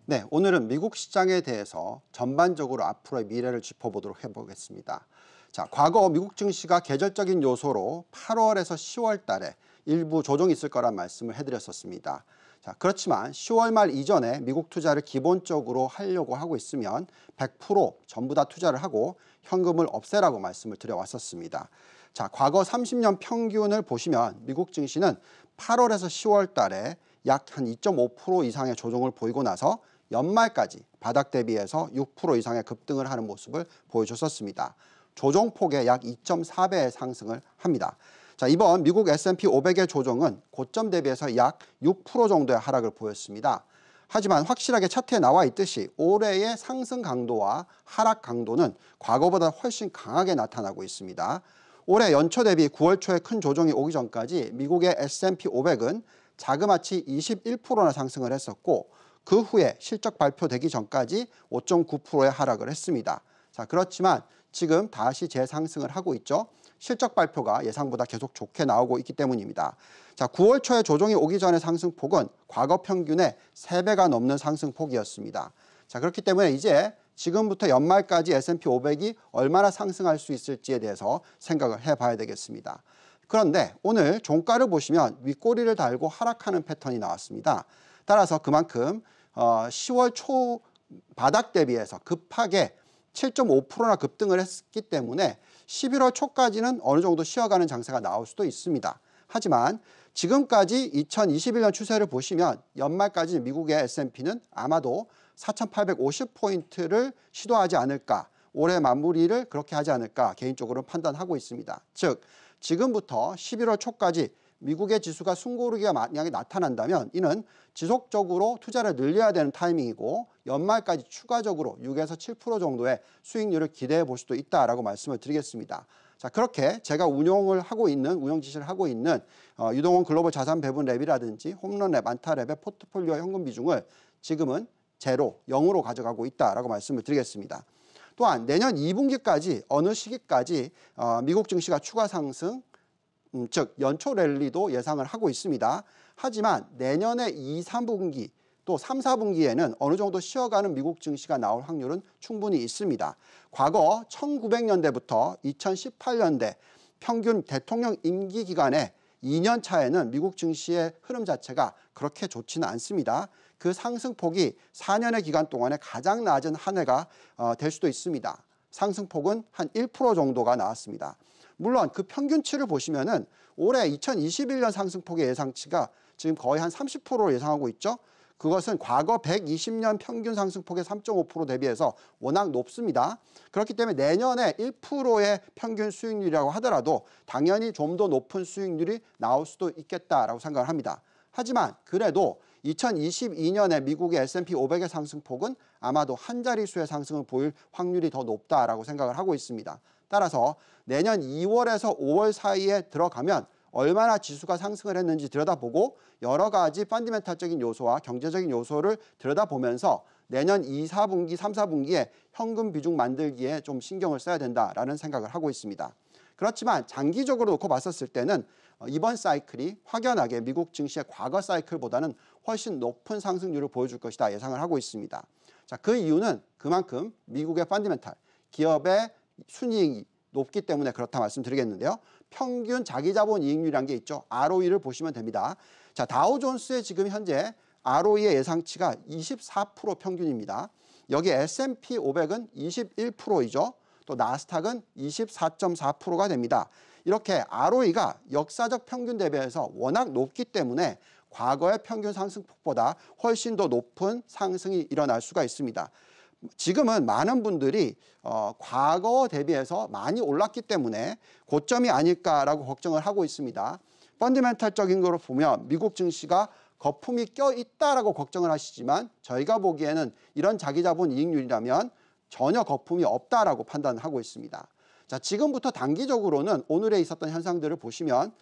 네, 오늘은 미국 시장에 대해서 전반적으로 앞으로의 미래를 짚어보도록 해보겠습니다. 자, 과거 미국 증시가 계절적인 요소로 8월에서 10월 달에 일부 조정이 있을 거란 말씀을 해드렸었습니다. 자, 그렇지만 10월 말 이전에 미국 투자를 기본적으로 하려고 하고 있으면 100% 전부 다 투자를 하고 현금을 없애라고 말씀을 드려왔었습니다. 자, 과거 30년 평균을 보시면 미국 증시는 8월에서 10월 달에 약 한 2.5% 이상의 조정을 보이고 나서 연말까지 바닥 대비해서 6% 이상의 급등을 하는 모습을 보여줬었습니다. 조정폭의 약 2.4배의 상승을 합니다. 자, 이번 미국 S&P 500의 조정은 고점 대비해서 약 6% 정도의 하락을 보였습니다. 하지만 확실하게 차트에 나와 있듯이 올해의 상승 강도와 하락 강도는 과거보다 훨씬 강하게 나타나고 있습니다. 올해 연초 대비 9월 초에 큰 조정이 오기 전까지 미국의 S&P 500은 자그마치 21%나 상승을 했었고 그 후에 실적 발표되기 전까지 5.9%의 하락을 했습니다. 자, 그렇지만 지금 다시 재상승을 하고 있죠. 실적 발표가 예상보다 계속 좋게 나오고 있기 때문입니다. 자, 9월 초에 조정이 오기 전의 상승폭은 과거 평균의 3배가 넘는 상승폭이었습니다. 자, 그렇기 때문에 이제 지금부터 연말까지 S&P 500이 얼마나 상승할 수 있을지에 대해서 생각을 해봐야 되겠습니다. 그런데 오늘 종가를 보시면 윗꼬리를 달고 하락하는 패턴이 나왔습니다. 따라서 그만큼 10월 초 바닥 대비해서 급하게 7.5%나 급등을 했기 때문에 11월 초까지는 어느 정도 쉬어가는 장세가 나올 수도 있습니다. 하지만 지금까지 2021년 추세를 보시면 연말까지 미국의 S&P는 아마도 4,850포인트를 시도하지 않을까, 올해 마무리를 그렇게 하지 않을까 개인적으로 판단하고 있습니다. 즉 지금부터 11월 초까지 미국의 지수가 숨고르기가 만약에 나타난다면 이는 지속적으로 투자를 늘려야 되는 타이밍이고 연말까지 추가적으로 6에서 7% 정도의 수익률을 기대해 볼 수도 있다라고 말씀을 드리겠습니다. 자, 그렇게 제가 운용 지시를 하고 있는 유동원 글로벌 자산 배분 랩이라든지 홈런 랩, 안타 랩의 포트폴리오 현금 비중을 지금은 제로, 0으로 가져가고 있다라고 말씀을 드리겠습니다. 또한 내년 2분기까지 어느 시기까지 미국 증시가 추가 상승, 즉 연초 랠리도 예상을 하고 있습니다. 하지만 내년에 2, 3분기 또 3, 4분기에는 어느 정도 쉬어가는 미국 증시가 나올 확률은 충분히 있습니다. 과거 1900년대부터 2018년대 평균 대통령 임기 기간에 2년 차에는 미국 증시의 흐름 자체가 그렇게 좋지는 않습니다. 그 상승폭이 4년의 기간 동안에 가장 낮은 한 해가 될 수도 있습니다. 상승폭은 한 1% 정도가 나왔습니다. 물론 그 평균치를 보시면은 올해 2021년 상승폭의 예상치가 지금 거의 한 30%를 예상하고 있죠. 그것은 과거 120년 평균 상승폭의 3.5% 대비해서 워낙 높습니다. 그렇기 때문에 내년에 1%의 평균 수익률이라고 하더라도 당연히 좀 더 높은 수익률이 나올 수도 있겠다라고 생각을 합니다. 하지만 그래도 2022년에 미국의 S&P 500의 상승폭은 아마도 한 자릿수의 상승을 보일 확률이 더 높다라고 생각을 하고 있습니다. 따라서 내년 2월에서 5월 사이에 들어가면 얼마나 지수가 상승을 했는지 들여다보고 여러 가지 펀디멘탈적인 요소와 경제적인 요소를 들여다보면서 내년 2, 4분기, 3, 4분기에 현금 비중 만들기에 좀 신경을 써야 된다라는 생각을 하고 있습니다. 그렇지만 장기적으로 놓고 봤었을 때는 이번 사이클이 확연하게 미국 증시의 과거 사이클보다는 훨씬 높은 상승률을 보여줄 것이다 예상을 하고 있습니다. 자, 그 이유는 그만큼 미국의 펀디멘탈, 기업의 순이익이 높기 때문에 그렇다 말씀드리겠는데요. 평균 자기자본 이익률이라는 게 있죠. ROE를 보시면 됩니다. 자, 다우존스의 지금 현재 ROE의 예상치가 24% 평균입니다. 여기 S&P 500은 21%이죠. 또 나스닥은 24.4%가 됩니다. 이렇게 ROE가 역사적 평균 대비해서 워낙 높기 때문에 과거의 평균 상승폭보다 훨씬 더 높은 상승이 일어날 수가 있습니다. 지금은 많은 분들이 과거 대비해서 많이 올랐기 때문에 고점이 아닐까라고 걱정을 하고 있습니다. 펀디멘탈적인 거로 보면 미국 증시가 거품이 껴있다라고 걱정을 하시지만 저희가 보기에는 이런 자기자본 이익률이라면 전혀 거품이 없다라고 판단하고 있습니다. 자, 지금부터 단기적으로는 오늘에 있었던 현상들을 보시면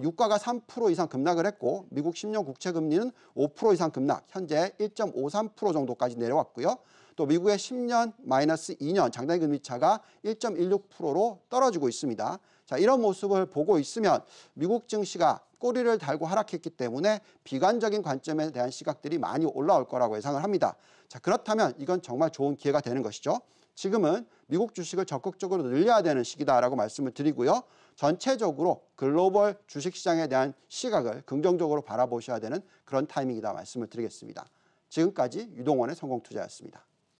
유가가 3% 이상 급락을 했고 미국 10년 국채 금리는 5% 이상 급락, 현재 1.53% 정도까지 내려왔고요. 또 미국의 10년 마이너스 2년 장단기 금리 차가 1.16%로 떨어지고 있습니다. 자, 이런 모습을 보고 있으면 미국 증시가 꼬리를 달고 하락했기 때문에 비관적인 관점에 대한 시각들이 많이 올라올 거라고 예상을 합니다. 자, 그렇다면 이건 정말 좋은 기회가 되는 것이죠. 지금은 미국 주식을 적극적으로 늘려야 되는 시기다라고 말씀을 드리고요. 전체적으로 글로벌 주식시장에 대한 시각을 긍정적으로 바라보셔야 되는 그런 타이밍이다 말씀을 드리겠습니다. 지금까지 유동원의 성공투자였습니다.